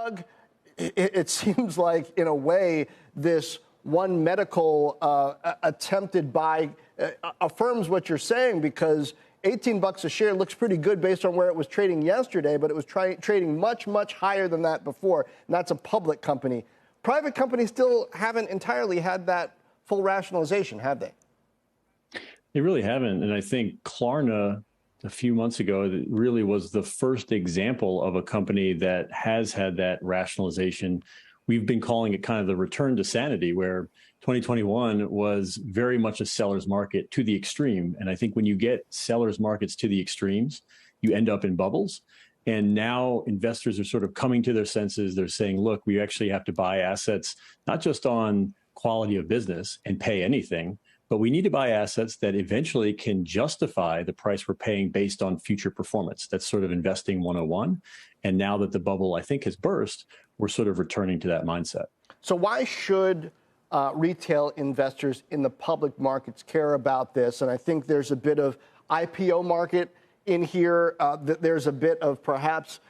Doug, it seems like, in a way, this One Medical attempted buy affirms what you're saying, because $18 a share looks pretty good based on where it was trading yesterday, but it was trading much, much higher than that before, and that's a public company. Private companies still haven't entirely had that full rationalization, have they? They really haven't, and I think Klarna a few months ago really was the first example of a company that has had that rationalization. We've been calling it kind of the return to sanity, where 2021 was very much a seller's market to the extreme. And I think when you get seller's markets to the extremes, you end up in bubbles. And now investors are sort of coming to their senses. They're saying, look, we actually have to buy assets, not just on quality of business and pay anything, but we need to buy assets that eventually can justify the price we're paying based on future performance. That's sort of investing 101. And now that the bubble, I think, has burst, we're sort of returning to that mindset. So why should retail investors in the public markets care about this? And I think there's a bit of IPO market in here. There's a bit of perhaps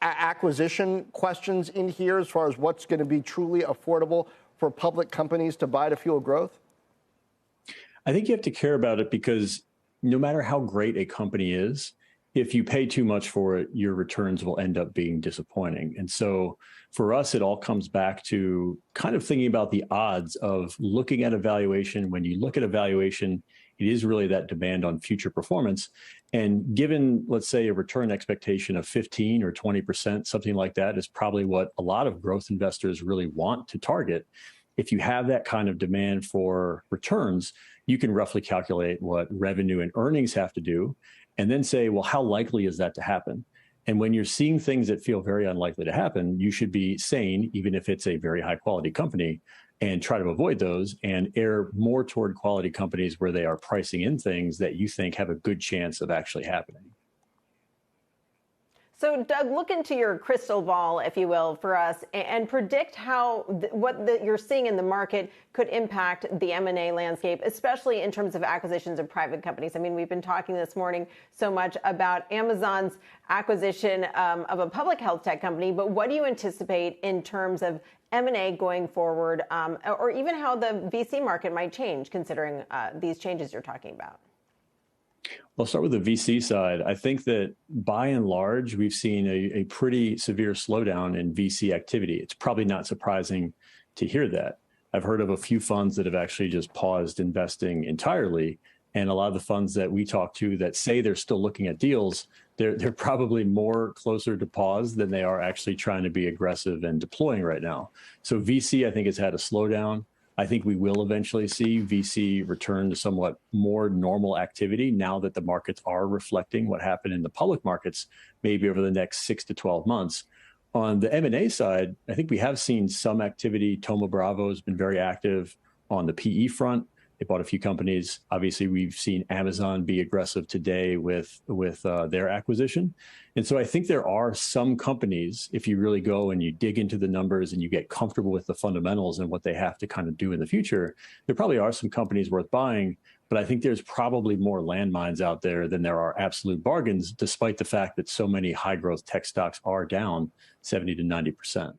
acquisition questions in here as far as what's going to be truly affordable for public companies to buy to fuel growth. I think you have to care about it because no matter how great a company is, if you pay too much for it, your returns will end up being disappointing. And so for us, it all comes back to kind of thinking about the odds of looking at a valuation. When you look at a valuation, it is really that demand on future performance. And given, let's say, a return expectation of 15 or 20%, something like that is probably what a lot of growth investors really want to target. If you have that kind of demand for returns, you can roughly calculate what revenue and earnings have to do, and then say, well, how likely is that to happen? And when you're seeing things that feel very unlikely to happen, you should be sane, even if it's a very high quality company, and try to avoid those and err more toward quality companies where they are pricing in things that you think have a good chance of actually happening. So, Doug, look into your crystal ball, if you will, for us, and predict how what you're seeing in the market could impact the M&A landscape, especially in terms of acquisitions of private companies. I mean, we've been talking this morning so much about Amazon's acquisition of a public health tech company, but what do you anticipate in terms of M&A going forward, or even how the VC market might change, considering these changes you're talking about? I'll start with the VC side. I think that by and large, we've seen a pretty severe slowdown in VC activity. It's probably not surprising to hear that. I've heard of a few funds that have actually just paused investing entirely. And a lot of the funds that we talk to that say they're still looking at deals, they're probably more closer to pause than they are actually trying to be aggressive and deploying right now. So VC, I think, has had a slowdown. I think we will eventually see VC return to somewhat more normal activity now that the markets are reflecting what happened in the public markets, maybe over the next 6 to 12 months. On the M&A side, I think we have seen some activity. Thoma Bravo has been very active on the PE front. They bought a few companies. Obviously, we've seen Amazon be aggressive today with their acquisition. And so I think there are some companies, if you really go and you dig into the numbers and you get comfortable with the fundamentals and what they have to kind of do in the future, there probably are some companies worth buying. But I think there's probably more landmines out there than there are absolute bargains, despite the fact that so many high growth tech stocks are down 70 to 90%.